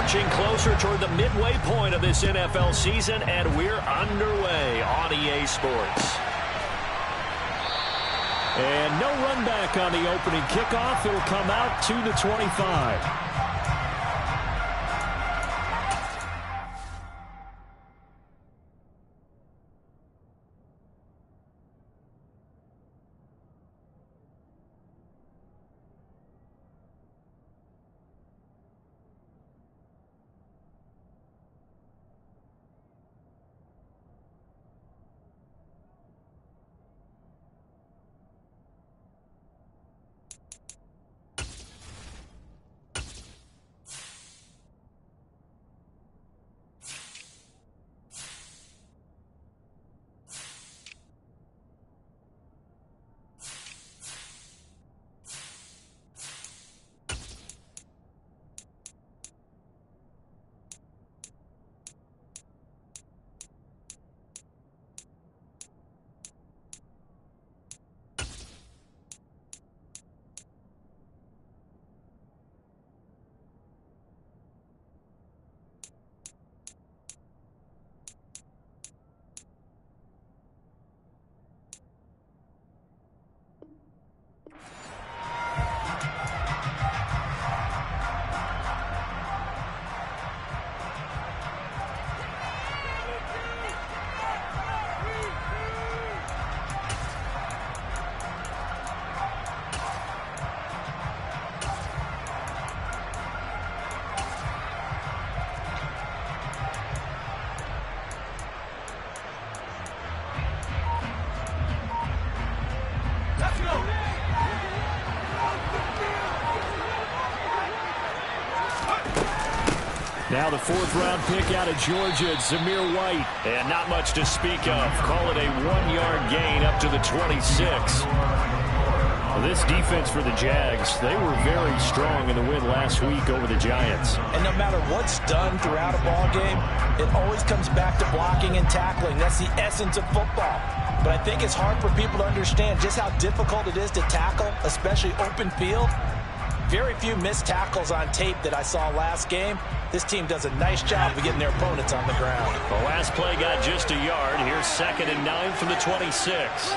Inching closer toward the midway point of this NFL season, and we're underway on EA Sports. And no run back on the opening kickoff. It'll come out to the 25. Now the fourth-round pick out of Georgia, Zamir White. And not much to speak of. Call it a 1-yard gain up to the 26. Well, this defense for the Jags, they were very strong in the win last week over the Giants. And no matter what's done throughout a ball game, it always comes back to blocking and tackling. That's the essence of football. But I think it's hard for people to understand just how difficult it is to tackle, especially open field. Very few missed tackles on tape that I saw last game. This team does a nice job of getting their opponents on the ground. The last play got just a yard. Here's 2nd and 9 from the 26.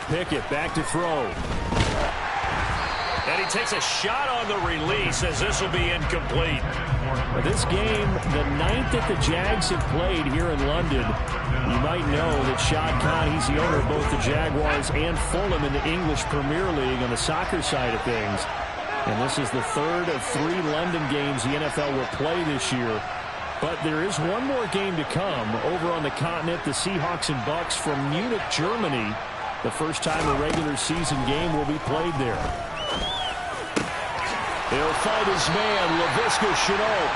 Pickett back to throw. And he takes a shot on the release as this will be incomplete. This game, the 9th that the Jags have played here in London. You might know that Shad Khan, he's the owner of both the Jaguars and Fulham in the English Premier League on the soccer side of things. And this is the 3rd of 3 London games the NFL will play this year. But there is one more game to come over on the continent, the Seahawks and Bucks from Munich, Germany. The first time a regular season game will be played there. He'll fight his man, Laviska Shenault.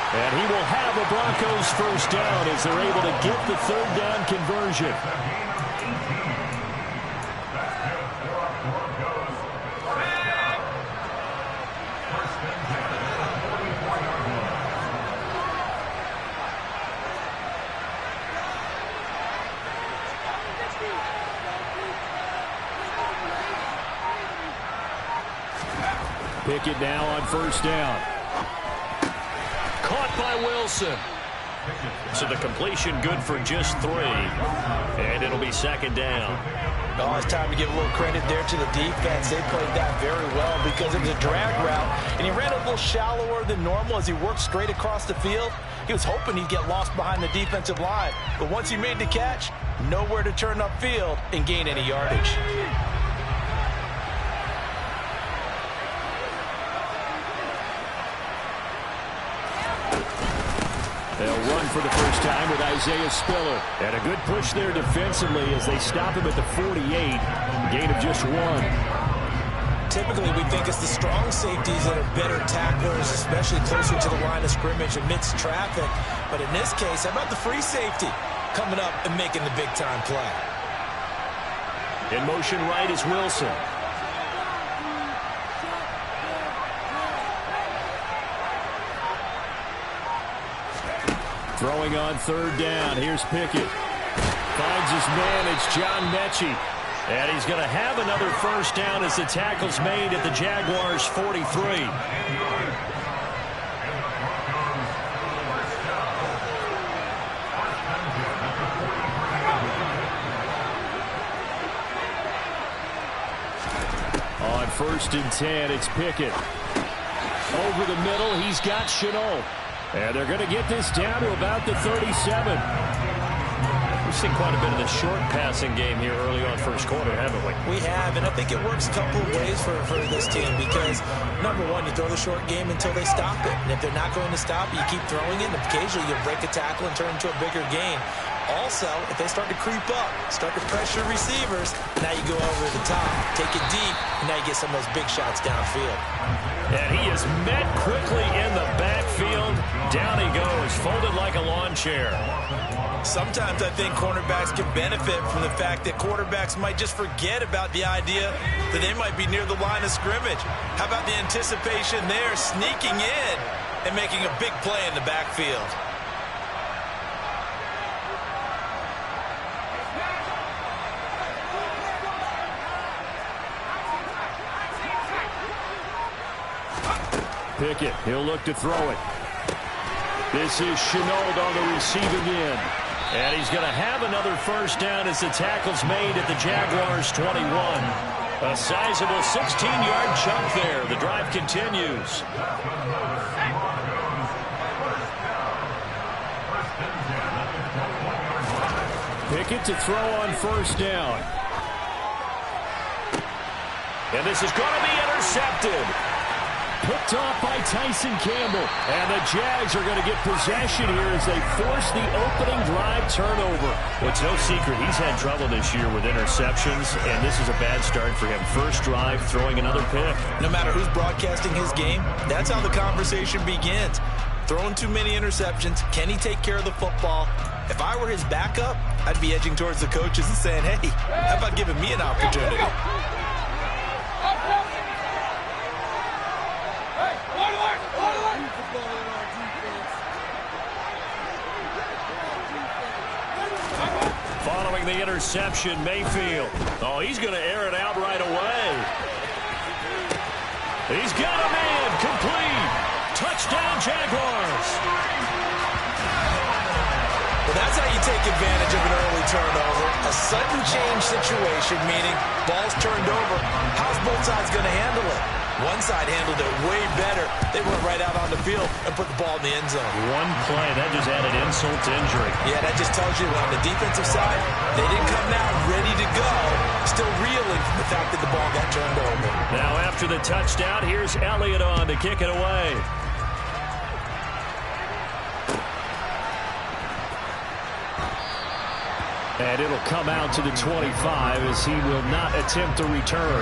And he will have a Broncos first down as they're able to get the 3rd down conversion. Pickett now on first down. Caught by Wilson. So the completion good for just 3. And it'll be 2nd down. Oh, it's time to give a little credit there to the defense. They played that very well because it was a drag route. And he ran a little shallower than normal as he worked straight across the field. He was hoping he'd get lost behind the defensive line. But once he made the catch, nowhere to turn upfield and gain any yardage. They'll run for the first time with Isaiah Spiller. And a good push there defensively as they stop him at the 48. Gain of just 1. Typically, we think it's the strong safeties that are better tacklers, especially closer to the line of scrimmage amidst traffic. But in this case, how about the free safety coming up and making the big-time play? In motion right is Wilson. Throwing on 3rd down. Here's Pickett. Finds his man. It's John Mechie. And he's going to have another first down as the tackle's made at the Jaguars' 43. On 1st and 10, it's Pickett. Over the middle, he's got Chenault. And they're going to get this down to about the 37. We've seen quite a bit of the short passing game here early on first quarter, haven't we? We have, and I think it works a couple of ways for this team because, number one, you throw the short game until they stop it. And if they're not going to stop it, you keep throwing it, and occasionally you'll break a tackle and turn into a bigger gain. Also, if they start to creep up, start to pressure receivers, now you go over the top, take it deep, and now you get some of those big shots downfield. And he is met quickly in the backfield. Down he goes, folded like a lawn chair. Sometimes I think cornerbacks can benefit from the fact that quarterbacks might just forget about the idea that they might be near the line of scrimmage. How about the anticipation there, sneaking in and making a big play in the backfield? Pickett, he'll look to throw it. This is Chenault on the receiving end. And he's going to have another first down as the tackle's made at the Jaguars' 21. A sizable 16-yard chunk there. The drive continues. Pickett to throw on first down. And this is going to be intercepted. Picked off by Tyson Campbell. And the Jags are going to get possession here as they force the opening drive turnover. Well, it's no secret he's had trouble this year with interceptions, and this is a bad start for him. First drive, throwing another pick. No matter who's broadcasting his game, that's how the conversation begins. Throwing too many interceptions. Can he take care of the football? If I were his backup, I'd be edging towards the coaches and saying, hey, how about giving me an opportunity? Following the interception, Mayfield. Oh, he's going to air it out right away. He's got a man. Complete. Touchdown, Jaguars. Well, that's how you take advantage of an early turnover. A sudden change situation, meaning ball's turned over. How's both sides going to handle it? One side handled it way better. They went right out on the field and put the ball in the end zone. One play, that just added insult to injury. Yeah, that just tells you on the defensive side, they didn't come out ready to go. Still reeling from the fact that the ball got turned over. Now after the touchdown, here's Elliott on to kick it away. And it'll come out to the 25 as he will not attempt a return.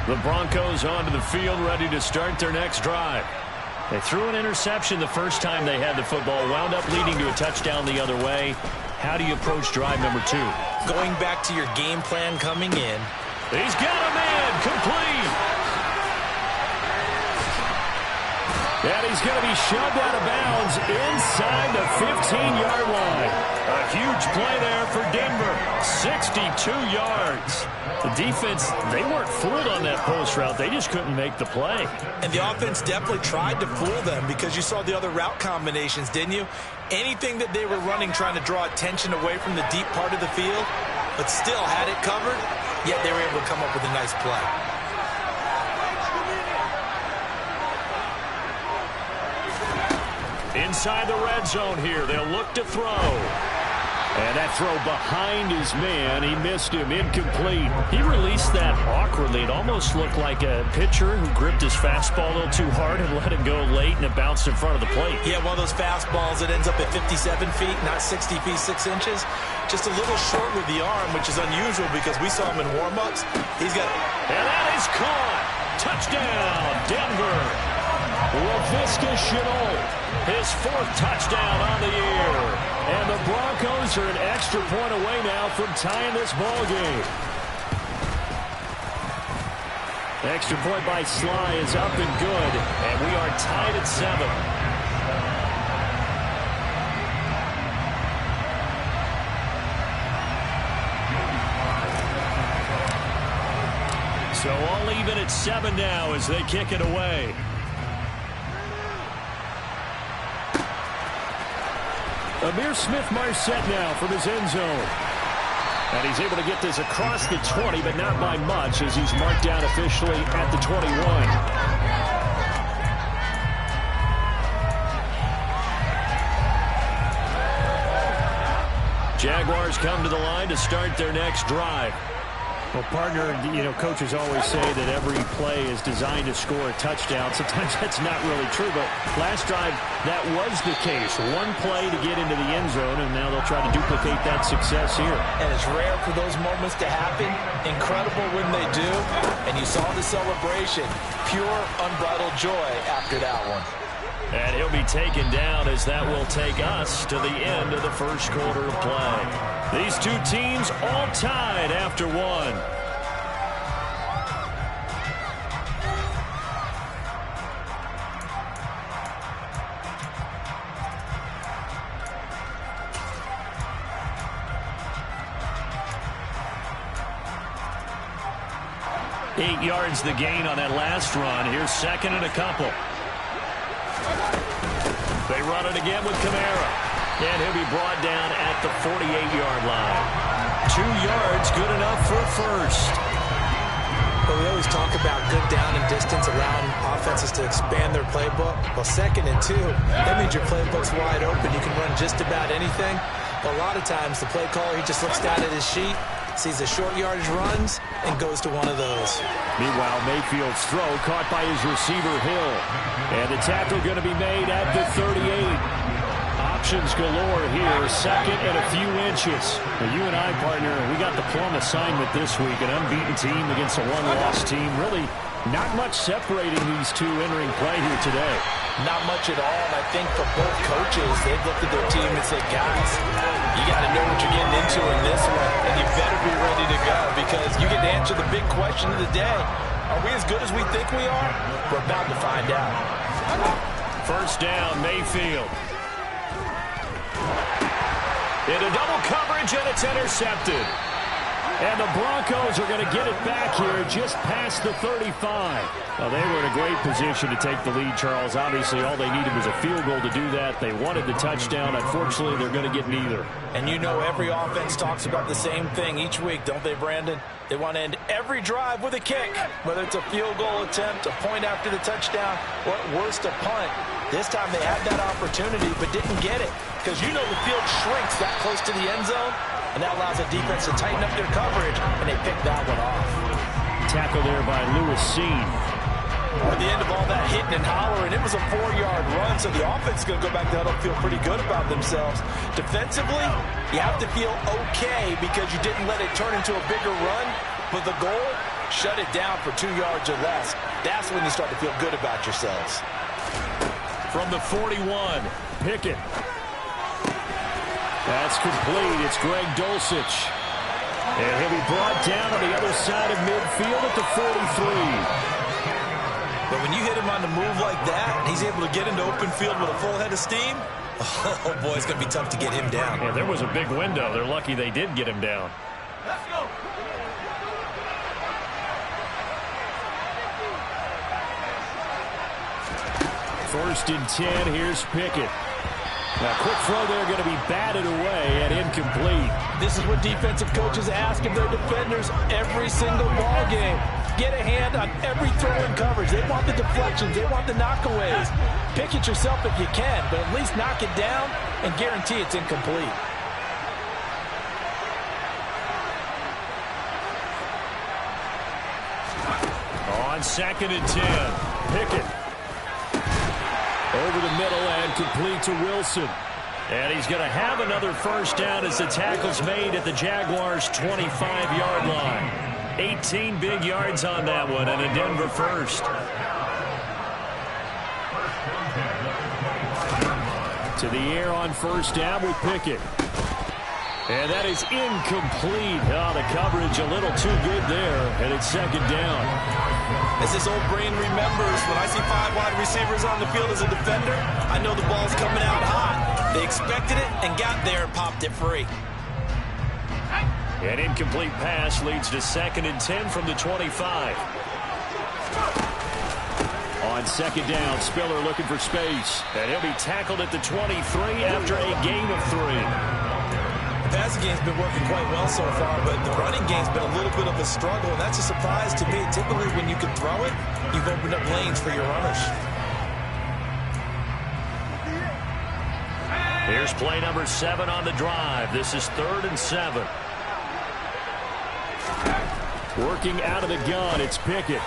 The Broncos onto the field, ready to start their next drive. They threw an interception the first time they had the football, wound up leading to a touchdown the other way. How do you approach drive number 2? Going back to your game plan coming in. He's got a man. Complete. And he's going to be shoved out of bounds inside the 15-yard line. A huge play there for Denver. 62 yards. The defense, they weren't fooled on that post route. They just couldn't make the play. And the offense definitely tried to fool them because you saw the other route combinations, didn't you? Anything that they were running trying to draw attention away from the deep part of the field, but still had it covered, yet they were able to come up with a nice play. Inside the red zone here, they'll look to throw. And that throw behind his man, he missed him, incomplete. He released that awkwardly. It almost looked like a pitcher who gripped his fastball a little too hard and let it go late, and it bounced in front of the plate. Yeah, one of those fastballs that ends up at 57 feet, not 60 feet, 6 inches. Just a little short with the arm, which is unusual because we saw him in warm-ups. He's got it. And that is caught. Touchdown, Denver. Laviska Shenault, his 4th touchdown on the year. And the Broncos are an extra point away now from tying this ball game. Extra point by Sly is up and good, and we are tied at 7. So all even at 7 now as they kick it away. Amir Smith-Marset now from his end zone. And he's able to get this across the 20, but not by much as he's marked down officially at the 21. Jaguars come to the line to start their next drive. Well, partner, coaches always say that every play is designed to score a touchdown. Sometimes that's not really true, but last drive, that was the case. One play to get into the end zone, and now they'll try to duplicate that success here. And it's rare for those moments to happen. Incredible when they do. And you saw the celebration. Pure, unbridled joy after that one. And he'll be taken down as that will take us to the end of the first quarter of play. These two teams all tied after one. Eight yards the gain on that last run. Here's second and a couple. They run it again with Kamara. And he'll be brought down at the 48-yard line. 2 yards, good enough for a first. Well, we always talk about good down and distance, allowing offenses to expand their playbook. Well, 2nd and 2, that means your playbook's wide open. You can run just about anything. But a lot of times, the play caller, he just looks down at his sheet, sees the short yardage runs, and goes to one of those. Meanwhile, Mayfield's throw caught by his receiver, Hill. And the tackle going to be made at the 38. Options galore here, second and a few inches. Now, you and I, partner, we got the plum assignment this week, an unbeaten team against a one-loss team. Really not much separating these two entering play here today. Not much at all, and I think for both coaches, they've looked at their team and said, guys, you got to know what you're getting into in this one, and you better be ready to go because you get to answer the big question of the day. Are we as good as we think we are? We're about to find out. First down, Mayfield. Into double coverage, and it's intercepted. And the Broncos are going to get it back here just past the 35. Well, they were in a great position to take the lead, Charles. Obviously, all they needed was a field goal to do that. They wanted the touchdown. Unfortunately, they're going to get neither. And you know every offense talks about the same thing each week, don't they, Brandon? They want to end every drive with a kick, whether it's a field goal attempt, a point after the touchdown, or at worst, a punt. This time they had that opportunity but didn't get it because you know the field shrinks that close to the end zone, and that allows the defense to tighten up their coverage, and they picked that one off. Tackle there by Lewis Seen. At the end of all that hitting and hollering, it was a 4-yard run, so the offense is going to go back to huddle and feel pretty good about themselves. Defensively, you have to feel okay because you didn't let it turn into a bigger run, but the goal, shut it down for 2 yards or less. That's when you start to feel good about yourselves. From the 41, Pickett. That's complete. It's Greg Dulcich. And he'll be brought down on the other side of midfield at the 43. But when you hit him on the move like that, and he's able to get into open field with a full head of steam, oh boy, it's going to be tough to get him down. Yeah, there was a big window. They're lucky they did get him down. Let's go. First and 10, here's Pickett. Now, quick throw there going to be batted away and incomplete. This is what defensive coaches ask of their defenders every single ball game. Get a hand on every throw in coverage. They want the deflections. They want the knockaways. Pick it yourself if you can, but at least knock it down and guarantee it's incomplete. On second and 10, Pickett. Over the middle and complete to Wilson. And he's going to have another first down as the tackle's made at the Jaguars' 25-yard line. 18 big yards on that one and a Denver first. To the air on first down with Pickett. And that is incomplete. Oh, the coverage a little too good there, and it's second down. As this old brain remembers, when I see 5 wide receivers on the field as a defender, I know the ball's coming out hot. They expected it and got there and popped it free. An incomplete pass leads to 2nd and 10 from the 25. On second down, Spiller looking for space. And he'll be tackled at the 23 after a gain of 3. The passing game's been working quite well so far, but the running game's been a little bit of a struggle, and that's a surprise to me. Typically, when you can throw it, you've opened up lanes for your runners. Here's play number 7 on the drive. This is 3rd and 7. Working out of the gun, it's Pickett.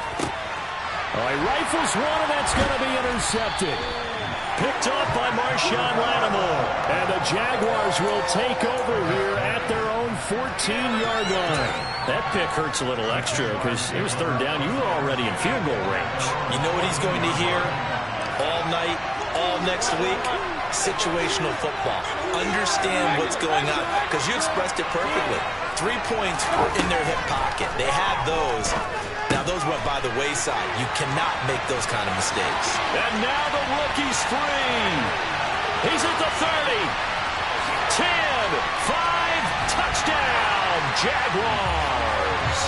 He rifles one, and that's going to be intercepted. Picked off by Marshawn Lattimore. And the Jaguars will take over here at their own 14-yard line. That pick hurts a little extra because it was 3rd down. You were already in field goal range. You know what he's going to hear all night, all next week? Situational football. Understand what's going on, because you expressed it perfectly. 3 points were in their hip pocket. They had those. Now, those went by the wayside. You cannot make those kind of mistakes. And now the rookie's free. He's at the 30. 10, 5, touchdown, Jaguars.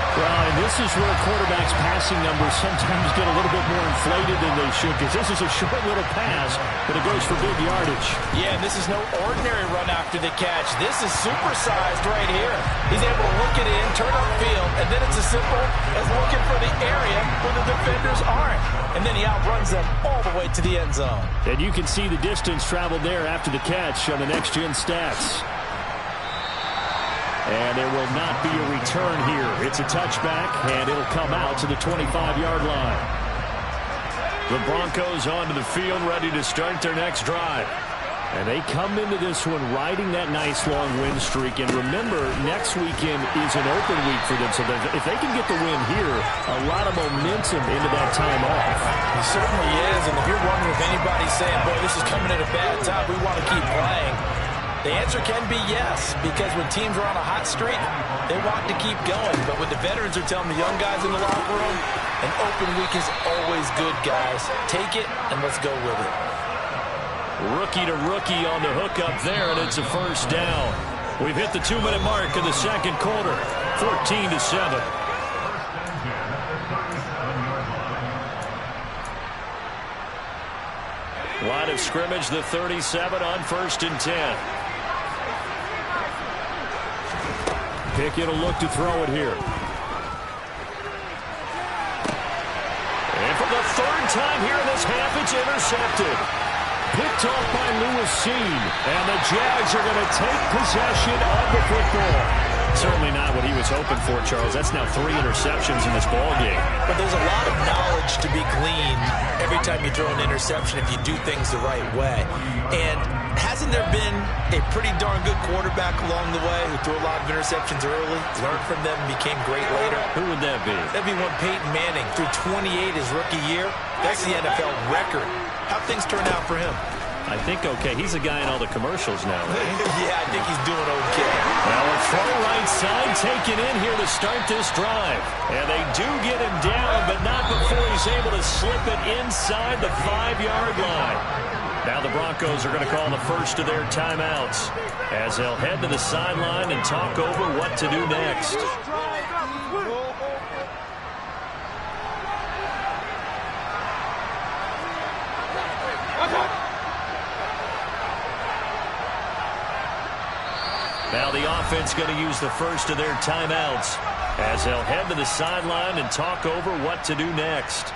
Well, and this is where quarterbacks' passing numbers sometimes get a little bit more inflated than they should, because this is a short little pass, but it goes for big yardage. Yeah, and this is no ordinary run after the catch. This is supersized right here. He's able to look it in, turn upfield, and then it's as simple as looking for the area where the defenders aren't. And then he outruns them all the way to the end zone. And you can see the distance traveled there after the catch on the next-gen stats. And there will not be a return here. It's a touchback, and it'll come out to the 25-yard line. The Broncos onto the field, ready to start their next drive. And they come into this one riding that nice long win streak. And remember, next weekend is an open week for them. So if they can get the win here, a lot of momentum into that time off. It certainly is. And if you're wondering if anybody's saying, boy, this is coming at a bad time, we want to keep playing, the answer can be yes, because when teams are on a hot streak, they want to keep going. But when the veterans are telling the young guys in the locker room, an open week is always good, guys. Take it, and let's go with it. Rookie to rookie on the hook up there, and it's a first down. We've hit the 2-minute mark of the second quarter, 14-7. Line of scrimmage, the 37 on 1st and 10. Pickett will look to throw it here. And for the 3rd time here in this half, it's intercepted. Picked off by Lewis Seen. And the Jags are going to take possession of the football. Certainly not what he was hoping for, Charles. That's now 3 interceptions in this ball game. But there's a lot of knowledge to be gleaned every time you throw an interception if you do things the right way. And hasn't there been a pretty darn good quarterback along the way who threw a lot of interceptions early, learned from them, became great later? Who would that be? That'd be one Peyton Manning threw 28 his rookie year. That's the NFL record. How'd things turn out for him? I think okay. He's a guy in all the commercials now, right? Yeah, I think he's doing okay. Well, a throw right side taken in here to start this drive. And they do get him down, but not before he's able to slip it inside the 5-yard line. Now the Broncos are going to call the first of their timeouts as they'll head to the sideline and talk over what to do next. Now the offense going to use the first of their timeouts as they'll head to the sideline and talk over what to do next.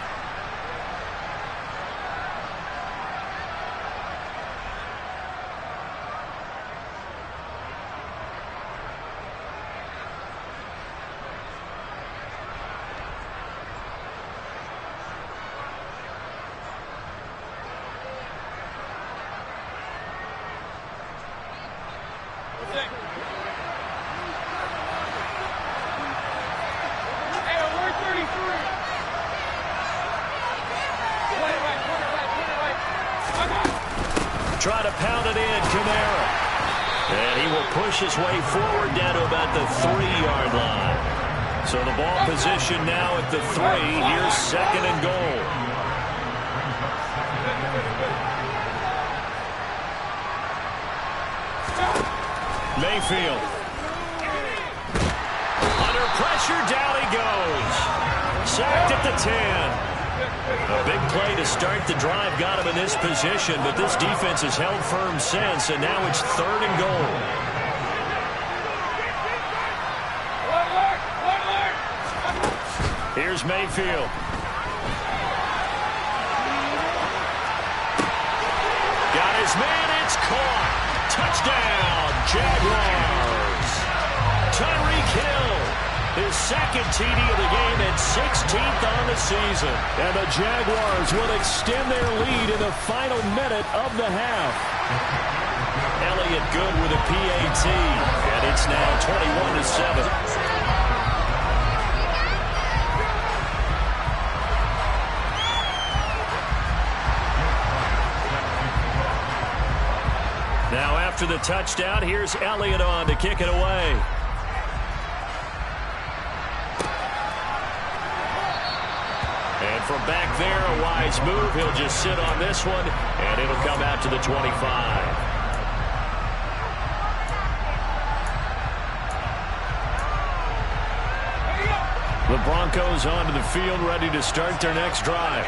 try to pound it in. Kamara. And he will push his way forward down to about the 3-yard line. So the ball position now at the 3. Here's 2nd and goal. Mayfield. Under pressure, down he goes. Sacked at the 10. A big play to start the drive got him in this position, but this defense has held firm since, and now it's 3rd and goal. Here's Mayfield. Got his man, it's caught. Touchdown, Jaguars. Tyreek Hill, his 2nd TD of the game and 16th on the season. And the Jaguars will extend their lead in the final minute of the half. Elliott good with a PAT, and it's now 21-7. Now after the touchdown, here's Elliott on to kick it away. And from back there, a wise move. He'll just sit on this one, and it'll come out to the 25. The Broncos onto the field, ready to start their next drive.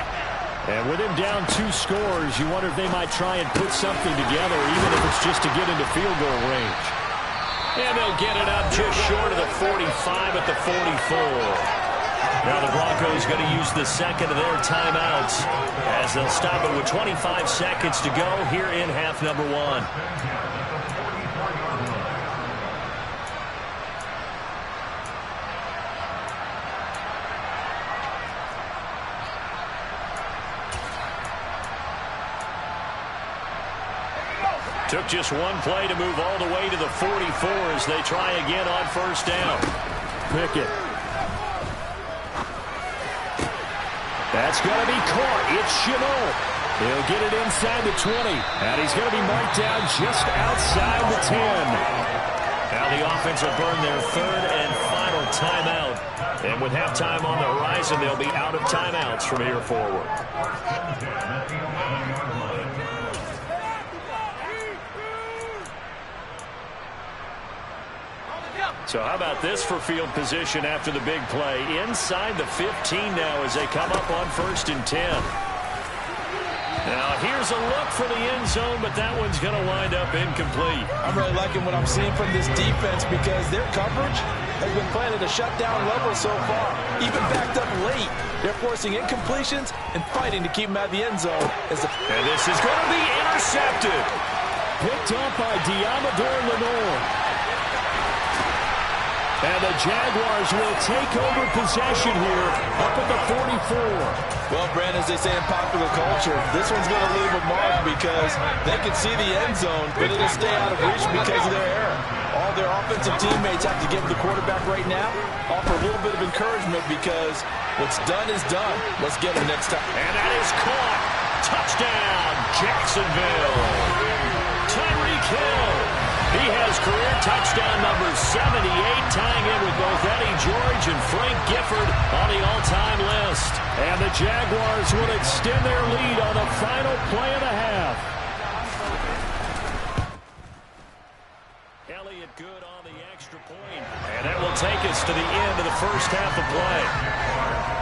And with him down 2 scores, you wonder if they might try and put something together, even if it's just to get into field goal range. And they'll get it up just short of the 45 at the 44. Now the Broncos going to use the 2nd of their timeouts as they'll stop it with 25 seconds to go here in half number 1. Took just one play to move all the way to the 44 as they try again on 1st down. Pickett. That's going to be caught. It's Shenault. He'll get it inside the 20. And he's going to be marked down just outside the 10. Now the offense will burn their 3rd and final timeout. And with halftime on the horizon, they'll be out of timeouts from here forward. So how about this for field position after the big play? Inside the 15 now as they come up on 1st and 10. Now here's a look for the end zone, but that one's going to wind up incomplete. I'm really liking what I'm seeing from this defense because their coverage has been playing at a shutdown level so far. Even backed up late, they're forcing incompletions and fighting to keep them out of the end zone. And this is going to be intercepted. Picked up by Diamador Lenore. And the Jaguars will take over possession here up at the 44. Well, Brandon, as they say in popular culture, this one's going to leave a mark because they can see the end zone, but it'll stay out of reach because of their error. All their offensive teammates have to give the quarterback right now, offer a little bit of encouragement because what's done is done. Let's get him next time. And that is caught. Touchdown, Jacksonville. Tyreek Hill. He has career touchdown number 78, tying in with both Eddie George and Frank Gifford on the all-time list. And the Jaguars will extend their lead on the final play of the half. Elliott good on the extra point. And that will take us to the end of the first half of play.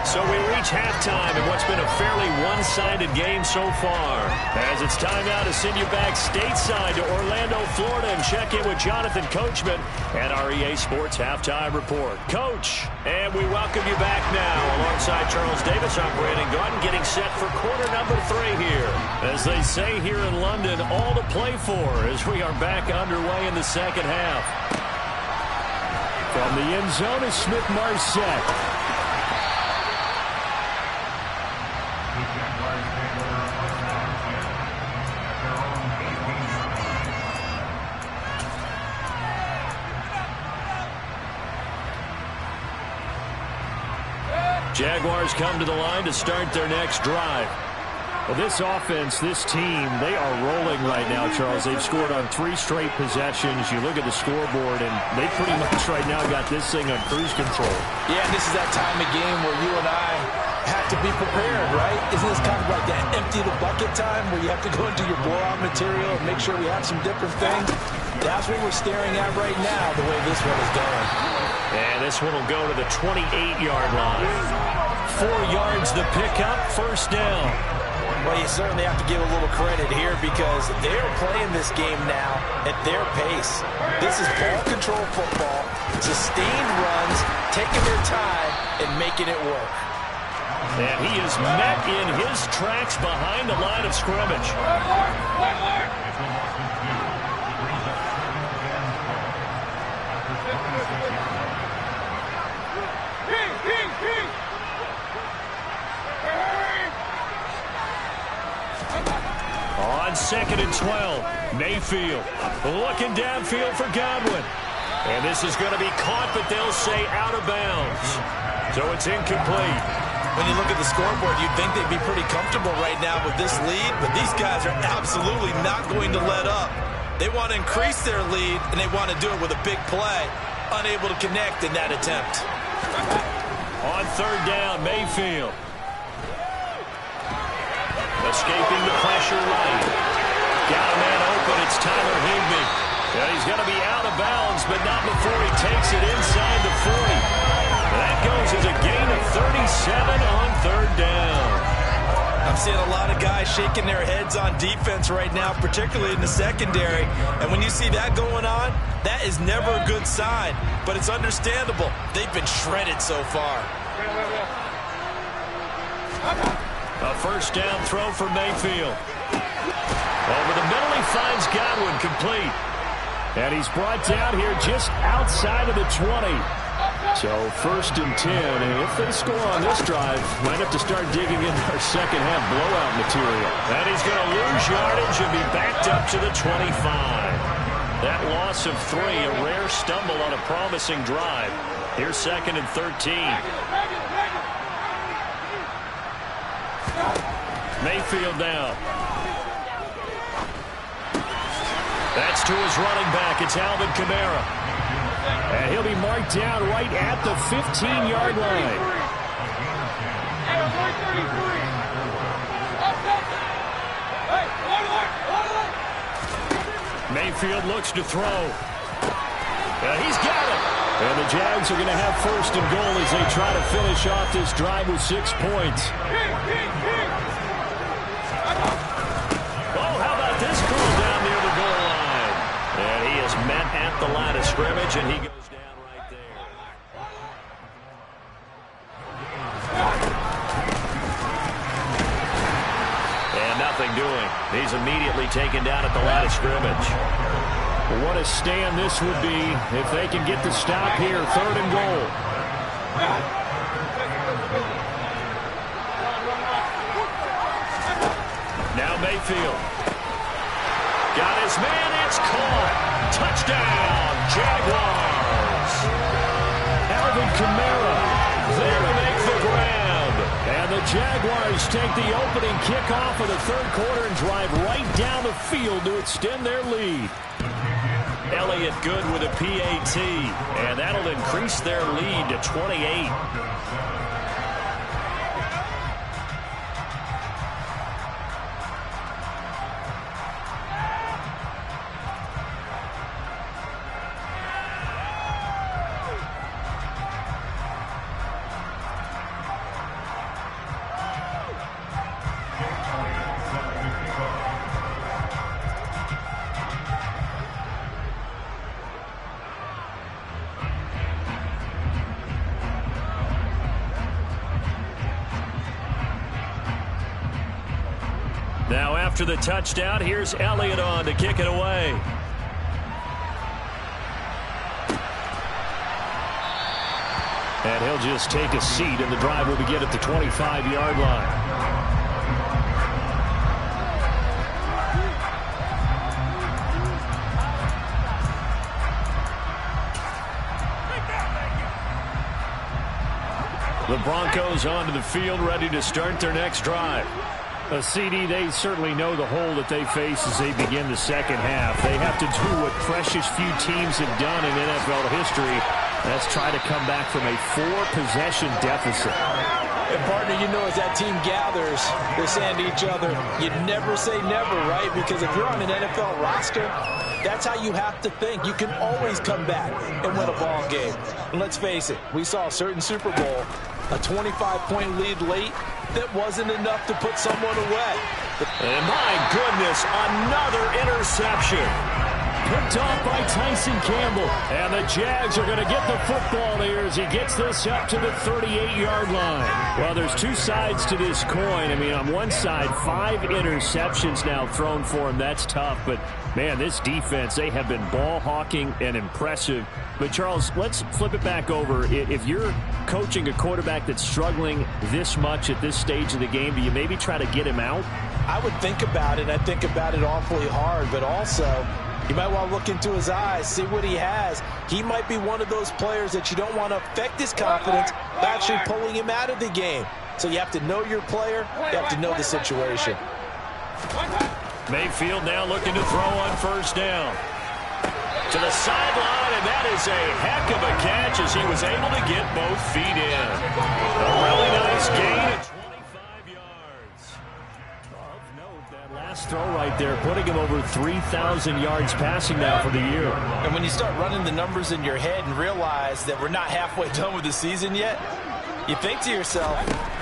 So we reach halftime in what's been a fairly one-sided game so far. As it's time now to send you back stateside to Orlando, Florida, and check in with Jonathan Coachman and our EA Sports Halftime Report. Coach, and we welcome you back now. Alongside Charles Davis, I'm Brandon Gordon, getting set for quarter number 3 here. As they say here in London, all to play for as we are back underway in the second half. From the end zone is Smith-Marset. Jaguars come to the line to start their next drive. Well, this offense, this team, they are rolling right now, Charles. They've scored on 3 straight possessions. You look at the scoreboard, and they pretty much right now got this thing on cruise control. Yeah, and this is that time of game where you and I have to be prepared, right? Isn't this kind of like that empty the bucket time where you have to go into your blowout material and make sure we have some different things? That's what we're staring at right now, the way this one is going. And this one will go to the 28-yard line. 4 yards to pick up, first down. Well, you certainly have to give a little credit here because they're playing this game now at their pace. This is ball control football, sustained runs, taking their time, and making it work. And he is met in his tracks behind the line of scrimmage. On 2nd and 12, Mayfield looking downfield for Godwin. And this is going to be caught, but they'll say out of bounds. So it's incomplete. When you look at the scoreboard, you'd think they'd be pretty comfortable right now with this lead, but these guys are absolutely not going to let up. They want to increase their lead, and they want to do it with a big play. Unable to connect in that attempt. On 3rd down, Mayfield. Escaping the pressure right. Got a man open. It's Tyler Higbee. And he's going to be out of bounds, but not before he takes it inside the 40. That goes as a gain of 37 on 3rd down. I'm seeing a lot of guys shaking their heads on defense right now, particularly in the secondary. And when you see that going on, that is never a good sign. But it's understandable. They've been shredded so far. A first down throw for Mayfield. Over the middle, he finds Godwin, complete. And he's brought down here just outside of the 20. So 1st and 10, and if they score on this drive, might have to start digging into our second half blowout material. And he's going to lose yardage and be backed up to the 25. That loss of 3, a rare stumble on a promising drive. Here's 2nd and 13. Mayfield now. That's to his running back. It's Alvin Kamara. And he'll be marked down right at the 15-yard line. Mayfield looks to throw. He's got it. And the Jags are going to have 1st and goal as they try to finish off this drive with 6 points. Oh, how about this call down near the goal line? And he is met at the line of scrimmage, and he goes down right there. And nothing doing. He's immediately taken down at the line of scrimmage. What a stand this would be if they can get the stop here, 3rd and goal. Now Mayfield. Got his man, it's caught. Touchdown, Jaguars. Alvin Kamara there to make the grab. And the Jaguars take the opening kickoff of the 3rd quarter and drive right down the field to extend their lead. Elliott good with a PAT, and that'll increase their lead to 28. Now after the touchdown, here's Elliott on to kick it away. And he'll just take a seat, and the drive will begin at the 25-yard line. The Broncos onto the field, ready to start their next drive. CD, they certainly know the hole that they face as they begin the second half. They have to do what precious few teams have done in NFL history. That's try to come back from a 4-possession deficit. And partner, you know, as that team gathers, they're saying to each other, you never say never, right? Because if you're on an NFL roster, that's how you have to think. You can always come back and win a ball game. And let's face it, we saw a certain Super Bowl, a 25-point lead late, that wasn't enough to put someone away. And my goodness, another interception. Picked off by Tyson Campbell. And the Jags are going to get the football here as he gets this up to the 38-yard line. Well, there's two sides to this coin. I mean, on one side, 5 interceptions now thrown for him. That's tough. But, man, this defense, they have been ball hawking and impressive. But, Charles, let's flip it back over. If you're coaching a quarterback that's struggling this much at this stage of the game, do you maybe try to get him out? I would think about it. I think about it awfully hard. But also, you might want to look into his eyes, see what he has. He might be one of those players that you don't want to affect his confidence by actually pulling him out of the game. So you have to know your player. You have to know the situation. Mayfield now looking to throw on first down. To the sideline, and that is a heck of a catch as he was able to get both feet in. A really nice gain at 25 yards. Of note, that last throw right there, putting him over 3,000 yards passing now for the year. And when you start running the numbers in your head and realize that we're not halfway done with the season yet, you think to yourself,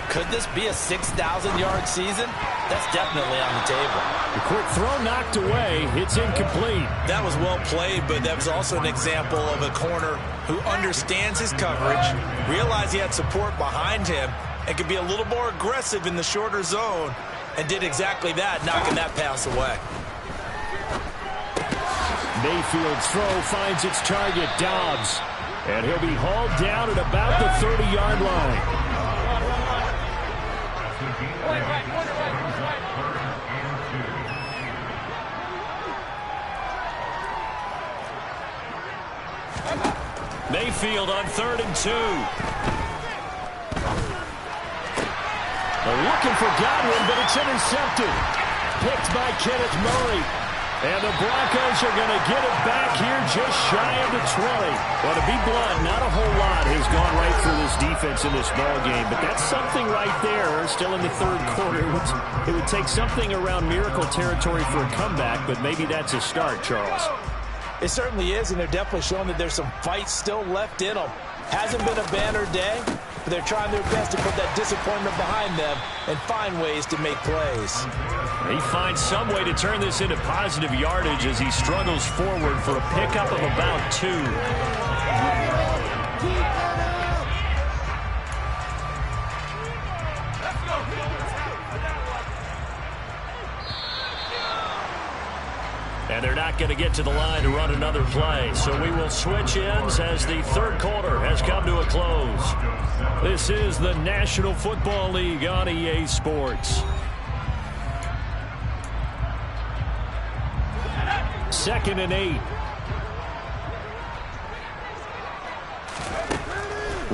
could this be a 6,000-yard season? That's definitely on the table. The quick throw knocked away. It's incomplete. That was well played, but that was also an example of a corner who understands his coverage, realized he had support behind him, and could be a little more aggressive in the shorter zone, and did exactly that, knocking that pass away. Mayfield's throw finds its target, Dobbs. And he'll be hauled down at about the 30-yard line. Mayfield on 3rd and 2. They're looking for Godwin, but it's intercepted. Picked by Kenneth Murray. And the Broncos are going to get it back here just shy of the 20. Well, to be blunt, not a whole lot has gone right for this defense in this ball game, but that's something right there. Still in the 3rd quarter. It would take something around miracle territory for a comeback, but maybe that's a start, Charles. It certainly is, and they're definitely showing that there's some fight still left in them. Hasn't been a banner day, but they're trying their best to put that disappointment behind them and find ways to make plays. He finds some way to turn this into positive yardage as he struggles forward for a pickup of about 2. And they're not going to get to the line to run another play. So we will switch ends as the 3rd quarter has come to a close. This is the National Football League on EA Sports. 2nd and 8.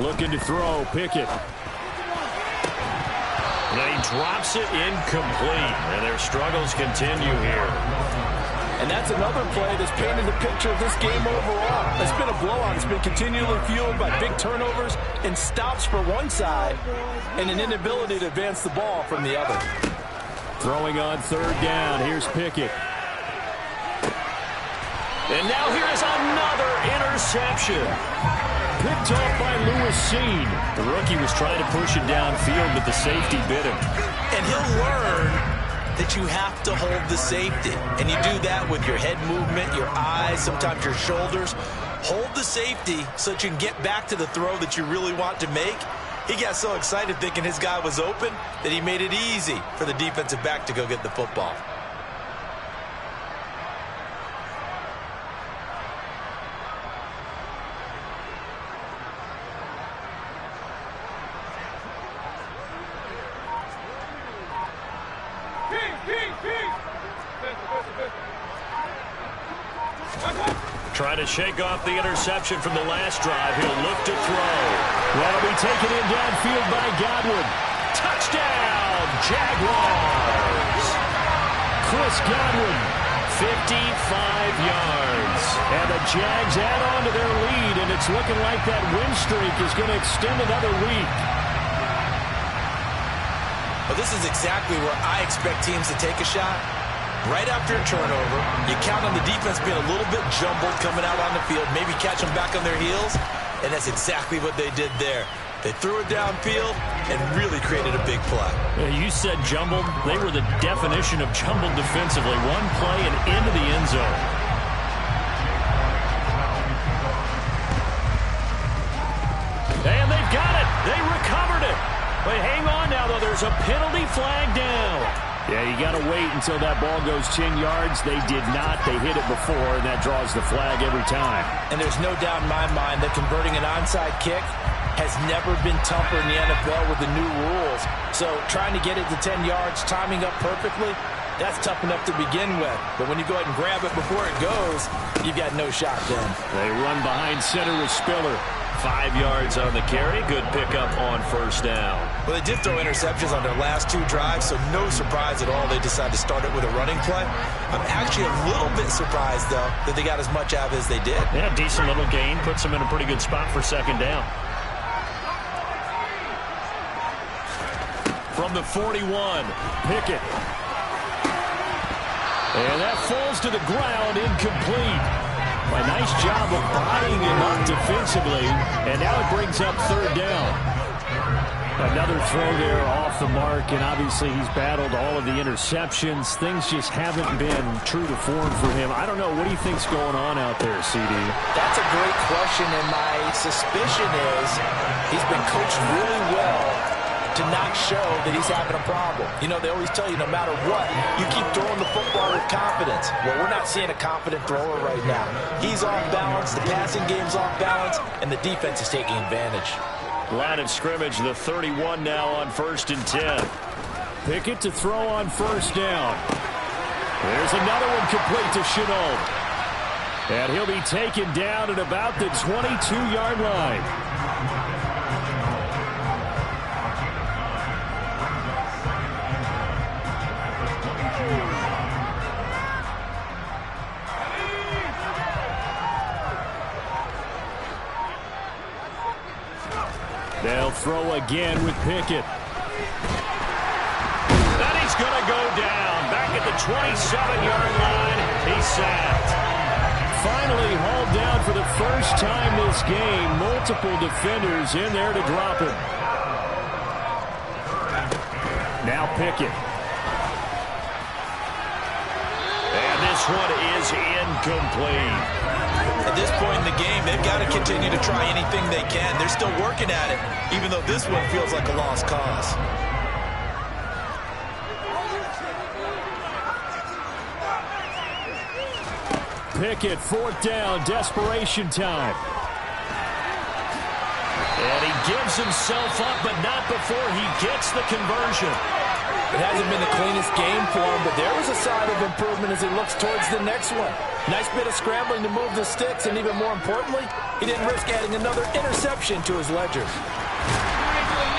Looking to throw, Pickett. And he drops it incomplete. And their struggles continue here. And that's another play that's painted the picture of this game overall. It's been a blowout. It's been continually fueled by big turnovers and stops for one side and an inability to advance the ball from the other. Throwing on 3rd down. Here's Pickett. And now here is another interception. Picked off by Lewis Seen. The rookie was trying to push it downfield, but the safety bit him. And he'll learn that you have to hold the safety. And you do that with your head movement, your eyes, sometimes your shoulders. Hold the safety so that you can get back to the throw that you really want to make. He got so excited thinking his guy was open that he made it easy for the defensive back to go get the football. Trying to shake off the interception from the last drive. He'll look to throw. Well, it'll be taken in downfield by Godwin. Touchdown, Jaguars! Chris Godwin. 55 yards. And the Jags add on to their lead, and it's looking like that win streak is going to extend another week. Well, this is exactly where I expect teams to take a shot. Right after a turnover, you count on the defense being a little bit jumbled coming out on the field, maybe catch them back on their heels, and that's exactly what they did there. They threw it downfield and really created a big play. You said jumbled. They were the definition of jumbled defensively. One play and into the end zone. And they've got it. They recovered it. But hang on now, though. There's a penalty flag down. Yeah, you got to wait until that ball goes 10 yards. They did not. They hit it before, and that draws the flag every time. And there's no doubt in my mind that converting an onside kick has never been tougher in the NFL with the new rules. So trying to get it to 10 yards, timing up perfectly, that's tough enough to begin with. But when you go ahead and grab it before it goes, you've got no shot then. They run behind center with Spiller. 5 yards on the carry. Good pickup on first down. Well, they did throw interceptions on their last 2 drives, so no surprise at all they decided to start it with a running play. I'm actually a little bit surprised, though, that they got as much out of it as they did. Yeah, decent little gain. Puts them in a pretty good spot for second down. From the 41, Pickett. And that falls to the ground, incomplete. A nice job of bodying him up defensively, and now it brings up third down. Another throw there off the mark, and obviously he's battled all of the interceptions. Things just haven't been true to form for him. I don't know. What do you think's going on out there, CD? That's a great question, and my suspicion is he's been coached really well to not show that he's having a problem. You know, they always tell you no matter what, you keep throwing the football with confidence. Well, we're not seeing a confident thrower right now. He's off balance, the passing game's off balance, and the defense is taking advantage. Line of scrimmage, the 31 now on 1st and 10. Pickett to throw on first down. There's another one complete to Shenault. And he'll be taken down at about the 22-yard line. They'll throw again with Pickett. And he's going to go down. Back at the 27-yard line. He's sacked. Finally hauled down for the first time this game. Multiple defenders in there to drop him. Now Pickett. And this one is incomplete. At this point in the game, they've got to continue to try anything they can. They're still working at it, even though this one feels like a lost cause. Pickett, 4th down, desperation time. And he gives himself up, but not before he gets the conversion. It hasn't been the cleanest game for him, but there was a sign of improvement as he looks towards the next one. Nice bit of scrambling to move the sticks, and even more importantly, he didn't risk adding another interception to his ledger.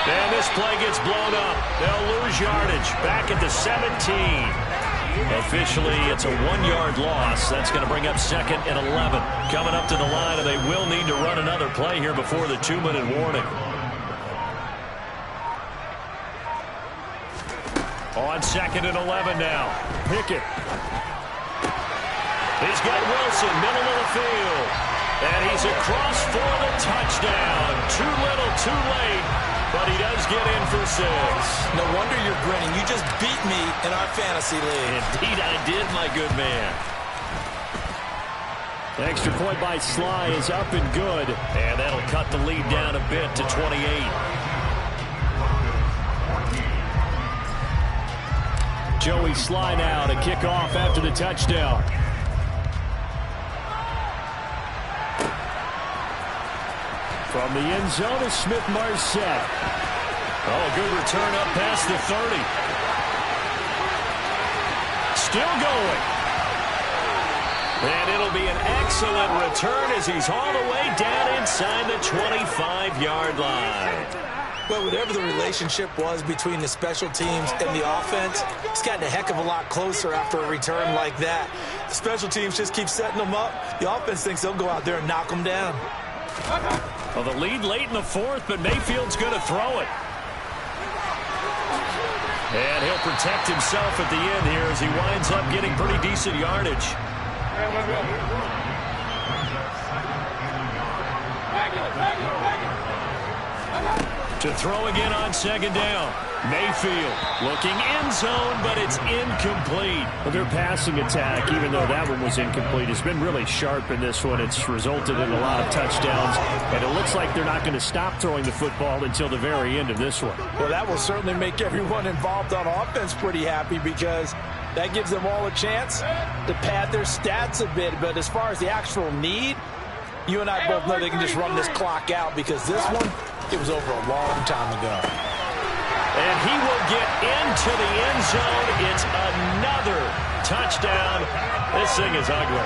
And this play gets blown up. They'll lose yardage. Back at the 17. Officially, it's a 1-yard loss. That's going to bring up 2nd and 11. Coming up to the line, and they will need to run another play here before the 2-minute warning. On 2nd and 11 now. Pickett. He's got Wilson, middle of the field. And he's across for the touchdown. Too little, too late. But he does get in for 6. No wonder you're grinning. You just beat me in our fantasy league. Indeed I did, my good man. The extra point by Sly is up and good. And that'll cut the lead down a bit to 28. Joey Sly now to kick off after the touchdown. From the end zone is Smith-Marset. Oh, good return up past the 30. Still going. And it'll be an excellent return as he's all the way down inside the 25-yard line. Well, whatever the relationship was between the special teams and the offense, it's gotten a heck of a lot closer after a return like that. The special teams just keep setting them up. The offense thinks they'll go out there and knock them down. Well, the lead late in the fourth, but Mayfield's going to throw it. And he'll protect himself at the end here as he winds up getting pretty decent yardage. To throw again on second down. Mayfield looking end zone, but it's incomplete. Well, their passing attack, even though that one was incomplete, has been really sharp in this one. It's resulted in a lot of touchdowns, and it looks like they're not going to stop throwing the football until the very end of this one. Well, that will certainly make everyone involved on offense pretty happy because that gives them all a chance to pad their stats a bit. But as far as the actual need, you and I both know they can just run this clock out because this one, it was over a long time ago. And he will get into the end zone. It's another touchdown. This thing is ugly.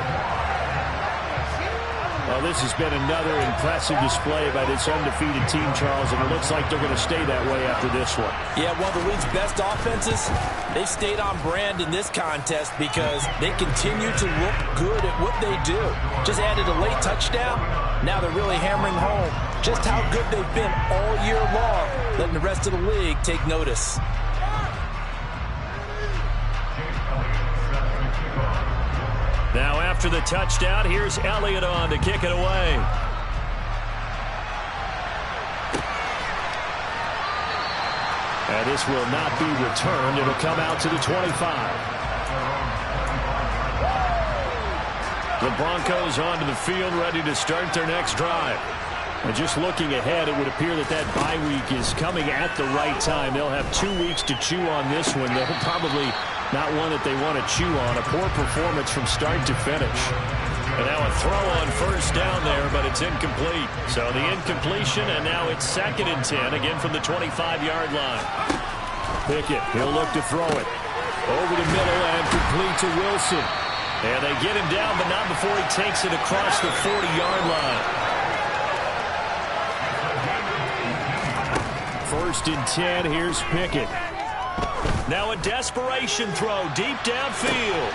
Well, this has been another impressive display by this undefeated team, Charles, and it looks like they're going to stay that way after this one. Yeah, one of the league's best offenses. They've stayed on brand in this contest because they continue to look good at what they do. Just added a late touchdown. Now they're really hammering home just how good they've been all year long, letting the rest of the league take notice. Now after the touchdown, here's Elliott on to kick it away. And this will not be returned. It'll come out to the 25. The Broncos onto the field, ready to start their next drive. And just looking ahead, it would appear that that bye week is coming at the right time. They'll have 2 weeks to chew on this one. They'll probably not one that they want to chew on. A poor performance from start to finish. And now a throw on first down there, but it's incomplete. So the incompletion, and now it's 2nd and 10, again from the 25-yard line. Pickett, he'll look to throw it. Over the middle and complete to Wilson. And they get him down, but not before he takes it across the 40-yard line. 1st and 10, here's Pickett. Now a desperation throw deep downfield.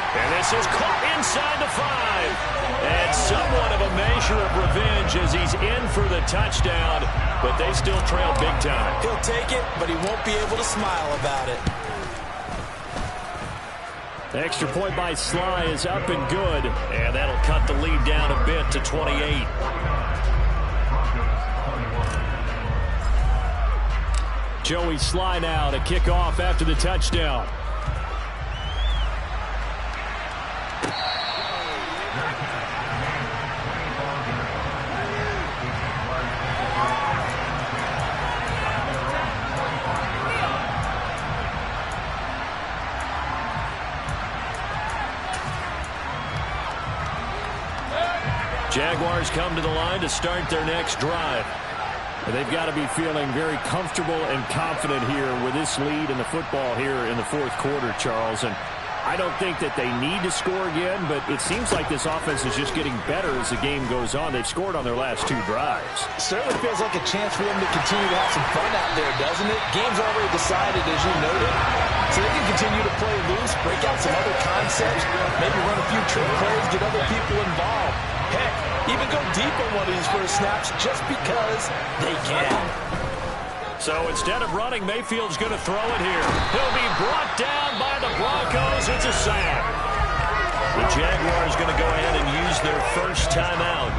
And this is caught inside the 5. And somewhat of a measure of revenge as he's in for the touchdown, but they still trail big time. He'll take it, but he won't be able to smile about it. The extra point by Sly is up and good. And that'll cut the lead down a bit to 28. Joey Sly now to kick off after the touchdown. Jaguars come to the line to start their next drive. And they've got to be feeling very comfortable and confident here with this lead in the football here in the 4th quarter, Charles. And I don't think that they need to score again, but it seems like this offense is just getting better as the game goes on. They've scored on their last 2 drives. Certainly feels like a chance for them to continue to have some fun out there, doesn't it? Game's already decided, as you noted. So they can continue to play loose, break out some other concepts, maybe run a few trick plays, get other people involved. Heck, even go deep on one of these first snaps just because they can. So instead of running, Mayfield's going to throw it here. He'll be brought down by the Broncos. It's a sack. The Jaguars going to go ahead and use their first timeout.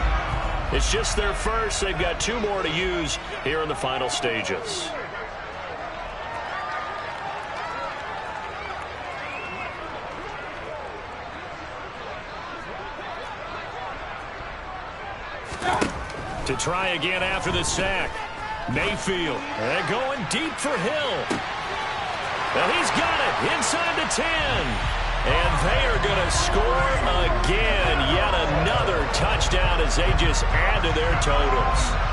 It's just their first. They've got 2 more to use here in the final stages. To try again after the sack. Mayfield. They're going deep for Hill. And he's got it inside the 10. And they are going to score again. Yet another touchdown as they just add to their totals.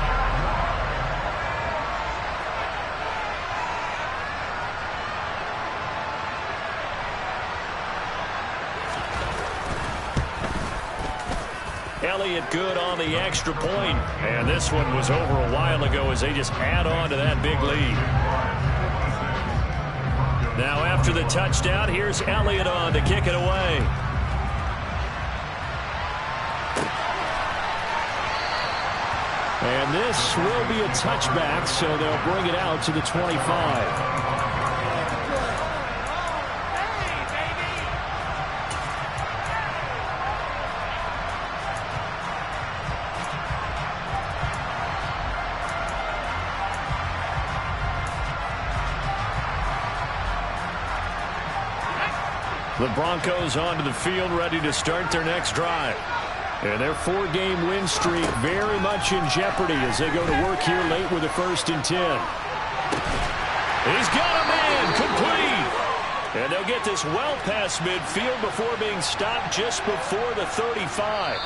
Elliott good on the extra point. And this one was over a while ago as they just add on to that big lead. Now after the touchdown, here's Elliott on to kick it away. And this will be a touchback, so they'll bring it out to the 25. The Broncos onto the field, ready to start their next drive. And their 4-game win streak very much in jeopardy as they go to work here late with a 1st and 10. He's got a man, complete. And they'll get this well past midfield before being stopped just before the 35.